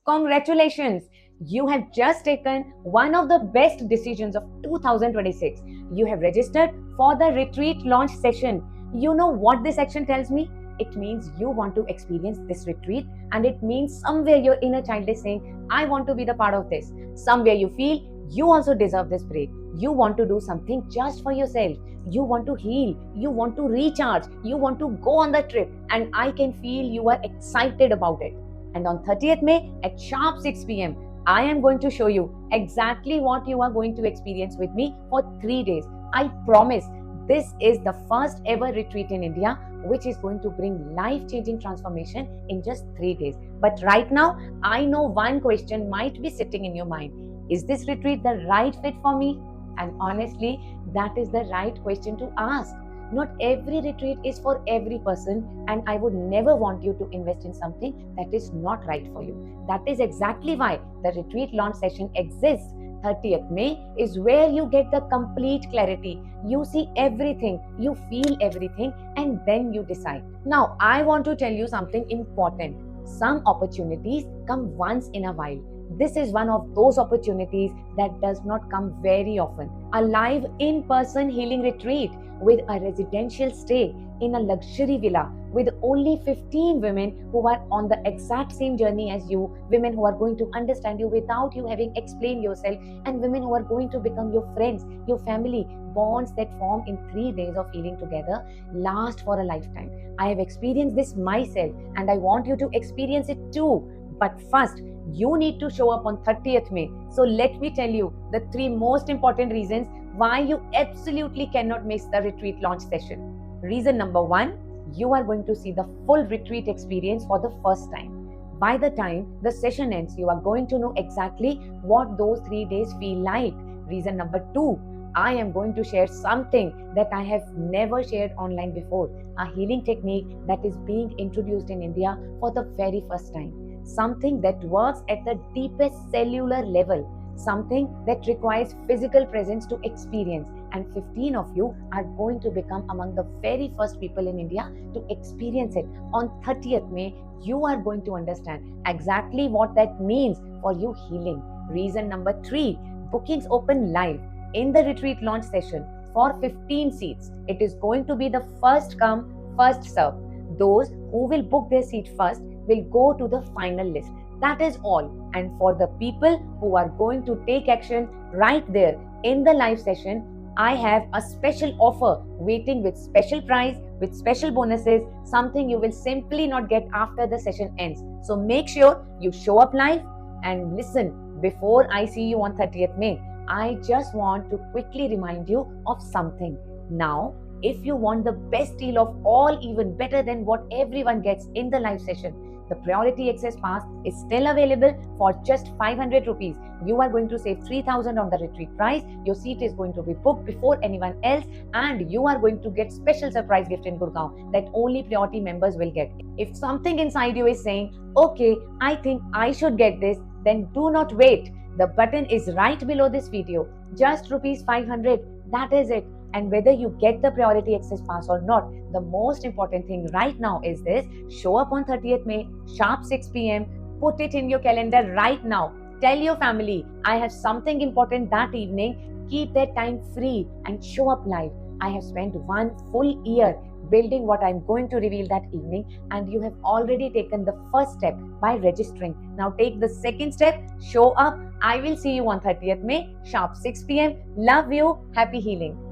Congratulations! You have just taken one of the best decisions of 2026. You have registered for the retreat launch session. You know what this action tells me? It means you want to experience this retreat, and it means somewhere your inner child is saying, I want to be the part of this. Somewhere you feel you also deserve this break. You want to do something just for yourself. You want to heal. You want to recharge. You want to go on the trip, and I can feel you are excited about it. And on 30th May at sharp 6 pm, I am going to show you exactly what you are going to experience with me for 3 days. I promise this is the first ever retreat in India which is going to bring life-changing transformation in just 3 days. But right now, I know one question might be sitting in your mind. Is this retreat the right fit for me? And honestly, that is the right question to ask. Not every retreat is for every person, and I would never want you to invest in something that is not right for you. That is exactly why the retreat launch session exists. 30th May is where you get the complete clarity. You see everything, you feel everything, and then you decide. Now, I want to tell you something important. Some opportunities come once in a while. This is one of those opportunities that does not come very often. A live in-person healing retreat with a residential stay in a luxury villa with only 15 women who are on the exact same journey as you, women who are going to understand you without you having explained yourself, and women who are going to become your friends, your family. Bonds that form in 3 days of healing together last for a lifetime. I have experienced this myself, and I want you to experience it too. But first, you need to show up on 30th May. So let me tell you the 3 most important reasons why you absolutely cannot miss the retreat launch session. Reason number 1, you are going to see the full retreat experience for the first time. By the time the session ends, you are going to know exactly what those 3 days feel like. Reason number 2, I am going to share something that I have never shared online before, a healing technique that is being introduced in India for the very first time. Something that works at the deepest cellular level, something that requires physical presence to experience. And 15 of you are going to become among the very first people in India to experience it. On 30th May, you are going to understand exactly what that means for you healing. Reason number 3, bookings open live in the retreat launch session for 15 seats. It is going to be the first come, first serve. Those who will book their seat first will go to the final list. That is all. And for the people who are going to take action right there in the live session, I have a special offer waiting with special price, with special bonuses, something you will simply not get after the session ends. So make sure you show up live and listen. Before I see you on 30th May, I just want to quickly remind you of something. Now, if you want the best deal of all, even better than what everyone gets in the live session, the priority access pass is still available for just 500 rupees. You are going to save 3000 on the retreat price. Your seat is going to be booked before anyone else, and you are going to get special surprise gift in Gurgaon that only priority members will get. If something inside you is saying, okay, I think I should get this, then do not wait. The button is right below this video. Just rupees 500. That is it. And whether you get the priority access pass or not, the most important thing right now is this: show up on 30th May, sharp 6 pm. Put it in your calendar right now. Tell your family, I have something important that evening. Keep that time free and show up live. I have spent 1 full year building what I'm going to reveal that evening, and you have already taken the first step by registering. Now take the second step, show up. I will see you on 30th May, sharp 6 pm. Love you. Happy healing.